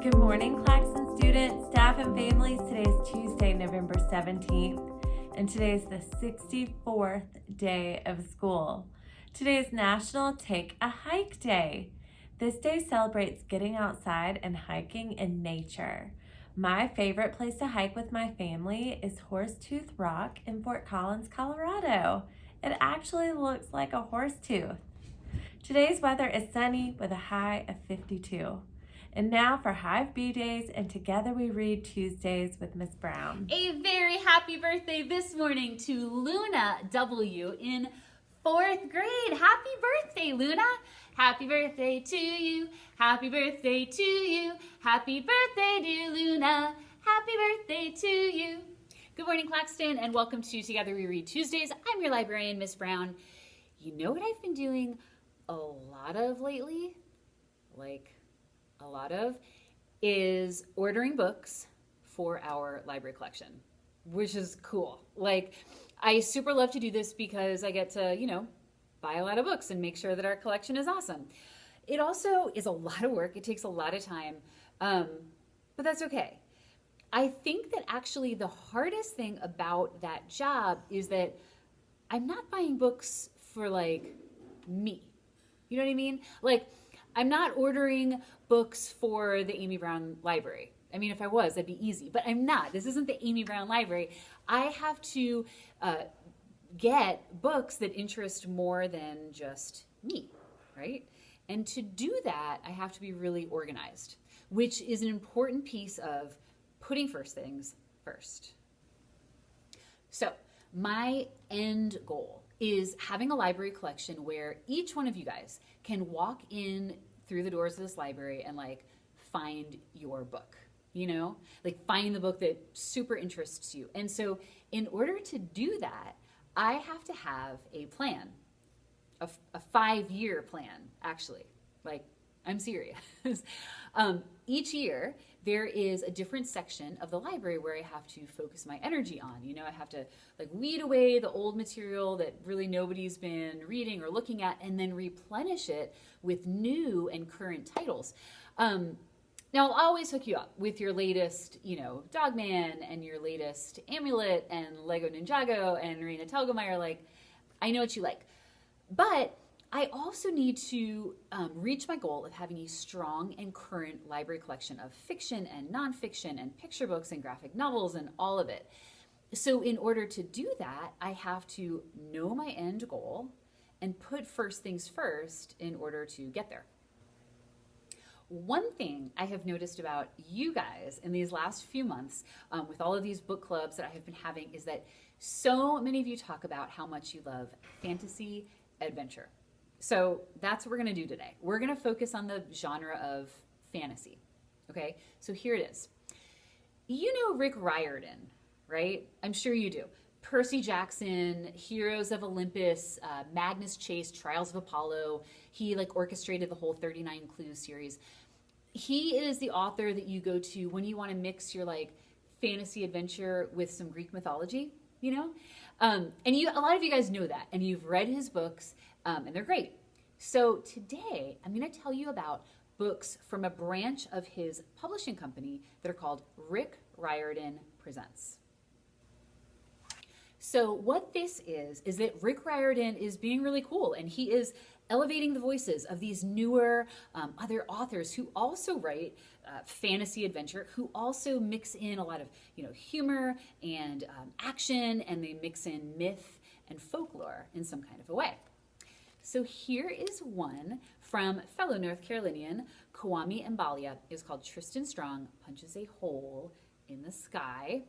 Good morning, Claxton students, staff, and families. Today is Tuesday, November 17th, and today is the 64th day of school. Today is National Take a Hike Day. This day celebrates getting outside and hiking in nature. My favorite place to hike with my family is Horsetooth Rock in Fort Collins, Colorado. It actually looks like a horse tooth. Today's weather is sunny with a high of 52. And now for Hive B Days, and together we read Tuesdays with Miss Brown. A very happy birthday this morning to Luna W. in 4th grade. Happy birthday, Luna. Happy birthday to you. Happy birthday to you. Happy birthday, dear Luna. Happy birthday to you. Good morning, Claxton, and welcome to Together We Read Tuesdays. I'm your librarian, Miss Brown. You know what I've been doing a lot of lately? Is ordering books for our library collection, which is cool. I super love to do this because I get to, buy a lot of books and make sure that our collection is awesome. It also is a lot of work. It takes a lot of time, but that's okay. I think that actually the hardest thing about that job is that I'm not buying books for me. You know what I mean? I'm not ordering books for the Amy Brown Library. I mean, if I was, that'd be easy, but I'm not. This isn't the Amy Brown Library. I have to get books that interest more than just me, right? And to do that, I have to be really organized, which is an important piece of putting first things first. So my end goal is having a library collection where each one of you guys can walk in through the doors of this library and find your book, find the book that super interests you. And so in order to do that, I have to have a plan, a 5-year plan, actually. I'm serious. Each year, there is a different section of the library where I have to focus my energy on. I have to weed away the old material that really nobody's been reading or looking at, and then replenish it with new and current titles. Now, I'll always hook you up with your latest, Dogman and your latest Amulet and Lego Ninjago and Raina Telgemeier. I know what you like. But I also need to reach my goal of having a strong and current library collection of fiction and nonfiction and picture books and graphic novels and all of it. So in order to do that, I have to know my end goal and put first things first in order to get there. One thing I have noticed about you guys in these last few months with all of these book clubs that I have been having is that so many of you talk about how much you love fantasy adventure. So that's what we're going to do today. We're going to focus on the genre of fantasy. Okay, so here it is. You know Rick Riordan, right? I'm sure you do. Percy Jackson, Heroes of Olympus, Magnus Chase, Trials of Apollo. He orchestrated the whole 39 Clues series. He is the author that you go to when you want to mix your fantasy adventure with some Greek mythology, and a lot of you guys know that, and you've read his books, and they're great. So today, I'm going to tell you about books from a branch of his publishing company that are called Rick Riordan Presents. So what this is that Rick Riordan is being really cool, and he is elevating the voices of these newer other authors who also write fantasy adventure, who also mix in a lot of humor and action, and they mix in myth and folklore in some kind of a way. So here is one from fellow North Carolinian Kwame Mbalia. It's called Tristan Strong Punches a Hole in the Sky.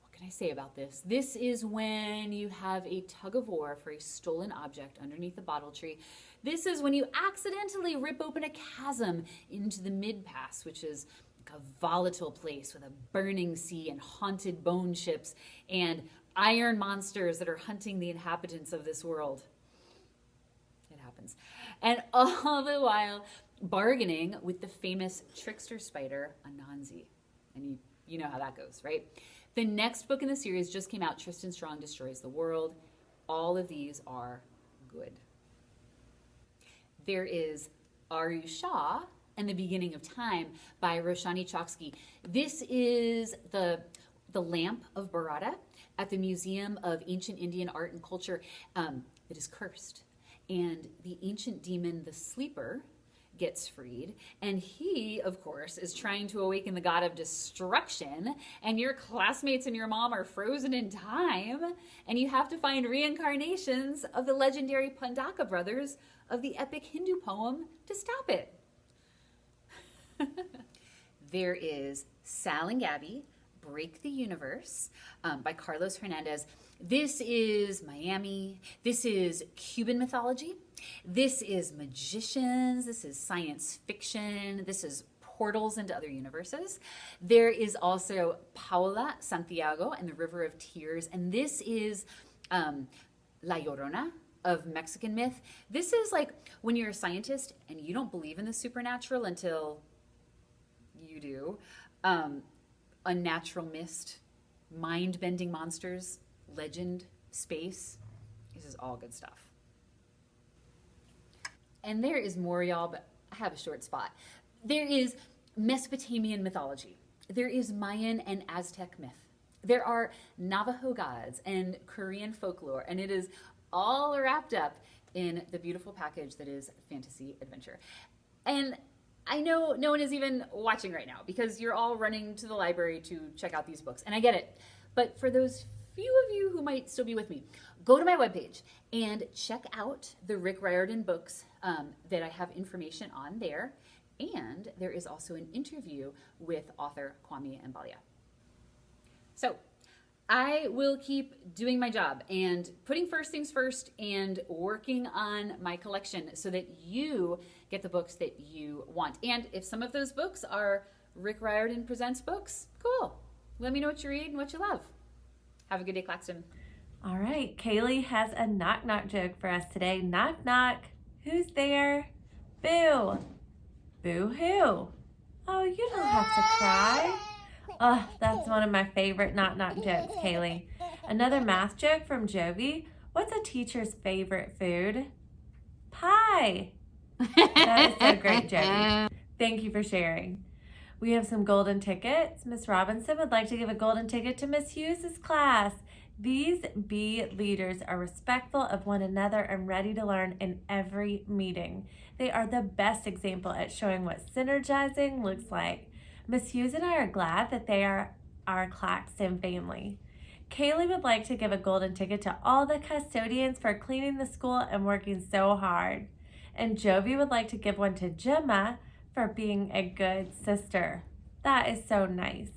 What can I say about this? This is when you have a tug of war for a stolen object underneath the bottle tree. This is when you accidentally rip open a chasm into the mid-pass, which is a volatile place with a burning sea and haunted bone ships and iron monsters that are hunting the inhabitants of this world. It happens. And all the while bargaining with the famous trickster spider, Anansi. And you know how that goes, right? The next book in the series just came out, Tristan Strong Destroys the World. All of these are good. There is Aru Shah and the Beginning of Time by Roshani Chokshi. This is the lamp of Bharata at the Museum of Ancient Indian Art and Culture. It is cursed, and the ancient demon, the Sleeper, gets freed, and he, of course, is trying to awaken the god of destruction, and your classmates and your mom are frozen in time, and you have to find reincarnations of the legendary Pandaka brothers of the epic Hindu poem to stop it. There is Sal and Gabby, Break the Universe, by Carlos Hernandez. This is Miami. This is Cuban mythology. This is magicians. This is science fiction. This is portals into other universes. There is also Paula Santiago and the River of Tears. And this is La Llorona of Mexican myth. This is like when you're a scientist and you don't believe in the supernatural until you do. Unnatural mist, mind-bending monsters, legend, space. This is all good stuff. And there is more, y'all, but I have a short spot. There is Mesopotamian mythology. There is Mayan and Aztec myth. There are Navajo gods and Korean folklore, and it is all wrapped up in the beautiful package that is fantasy adventure. And I know no one is even watching right now because you're all running to the library to check out these books, and I get it. But for those few of you who might still be with me, go to my webpage and check out the Rick Riordan books that I have information on there. And there is also an interview with author Kwame Mbalia. So I will keep doing my job and putting first things first and working on my collection so that you get the books that you want. And if some of those books are Rick Riordan Presents books, cool. Let me know what you read and what you love. Have a good day, Claxton. All right, Kaylee has a knock-knock joke for us today. Knock, knock. Who's there? Boo. Boo-hoo. Oh, you don't have to cry. Oh, that's one of my favorite knock-knock jokes, Kaylee. Another math joke from Jovi. What's a teacher's favorite food? Pie. That is so great, Jovi. Thank you for sharing. We have some golden tickets. Miss Robinson would like to give a golden ticket to Miss Hughes' class. These B leaders are respectful of one another and ready to learn in every meeting. They are the best example at showing what synergizing looks like. Miss Hughes and I are glad that they are our Claxton family. Kaylee would like to give a golden ticket to all the custodians for cleaning the school and working so hard. And Jovi would like to give one to Gemma for being a good sister. That is so nice.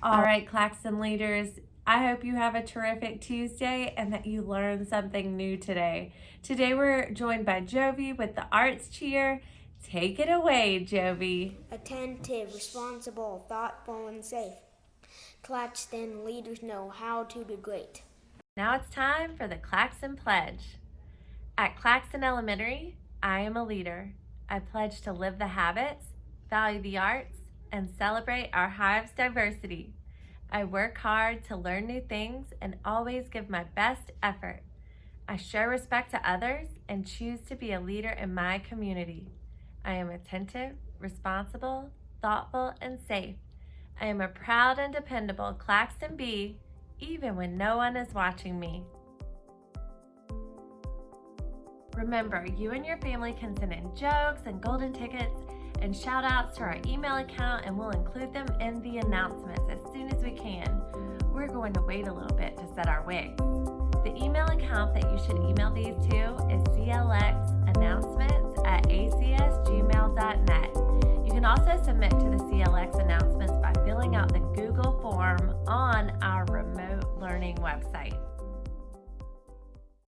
All right, Claxton leaders, I hope you have a terrific Tuesday and that you learned something new today. Today we're joined by Jovi with the Arts Cheer. Take it away, Jovi. Attentive, responsible, thoughtful, and safe. Claxton leaders know how to be great. Now it's time for the Claxton Pledge. At Claxton Elementary, I am a leader. I pledge to live the habits, value the arts, and celebrate our hive's diversity. I work hard to learn new things and always give my best effort. I show respect to others and choose to be a leader in my community. I am attentive, responsible, thoughtful, and safe. I am a proud and dependable Claxton Bee, even when no one is watching me. Remember, you and your family can send in jokes and golden tickets and shout outs to our email account, and we'll include them in the announcements as soon as we can. We're going to wait a little bit to set our wigs. The email account that you should email these to is clxannouncements@acsgmail.net. You can also submit to the CLX announcements by filling out the Google form on our remote learning website.